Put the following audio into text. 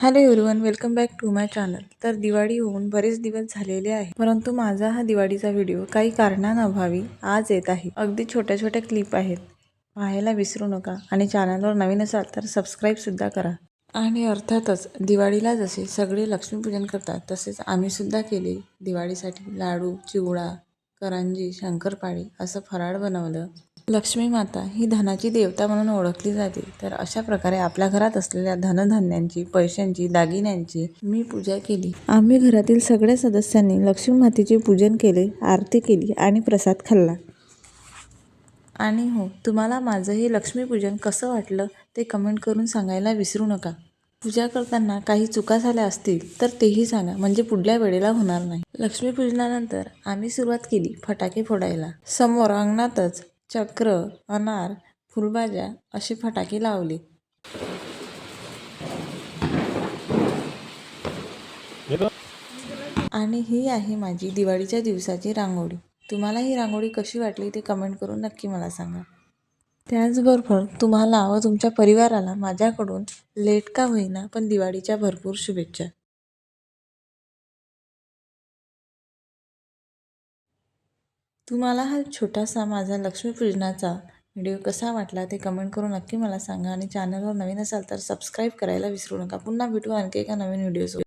Hello everyone, welcome back to my channel. तर दिवाळी होऊन बरेच दिवस झालेले आहे, परंतु माझा हा दिवाळीचा व्हिडिओ काही कारणांअभावी आज येत आहे. अगदी छोट्या छोट्या क्लिप आहेत, पाहायला विसरू नका आणि चॅनलवर नवीन असाल तर सबस्क्राईबसुद्धा करा. आणि अर्थातच दिवाळीला जसे सगळे लक्ष्मीपूजन करतात तसेच आम्ही सुद्धा केले. दिवाळीसाठी लाडू, चिवडा, करंजी, शंकरपाळी असं फराळ बनवलं. लक्ष्मी माता ही धनाची देवता म्हणून ओळखली जाते, तर अशा प्रकारे आपल्या घरात असलेल्या धनधान्यांची, पैशांची, दागिन्यांची मी पूजा केली. आम्ही घरातील सगळ्या सदस्यांनी लक्ष्मी मातेचे पूजन केले, आरती केली आणि प्रसाद खाल्ला. आणि हो, तुम्हाला माझं हे लक्ष्मीपूजन कसं वाटलं ते कमेंट करून सांगायला विसरू नका. पूजा करताना काही चुका झाल्या असतील तर तेही सांगा, म्हणजे पुढल्या वेळेला होणार नाही. लक्ष्मीपूजनानंतर आम्ही सुरुवात केली फटाके फोडायला. समोर अंगणातच चक्र, अनार, फुलभाज्या असे फटाके लावले. आणि ही आहे माझी दिवाळीच्या दिवसाची रांगोळी. तुम्हाला ही रांगोळी कशी वाटली ते कमेंट करून नक्की मला सांगा. त्याचबरोबर तुम्हाला व तुमच्या परिवाराला माझ्याकडून लेट का होईना पण दिवाळीच्या भरपूर शुभेच्छा. तुम्हाला हा छोटासा माझा लक्ष्मीपूजनाचा व्हिडिओ कसा वाटला ते कमेंट करून नक्की मला सांगा आणि चॅनलवर नवीन असाल तर सबस्क्राईब करायला विसरू नका. पुन्हा भेटू आणखी एका नवीन व्हिडिओसोबत.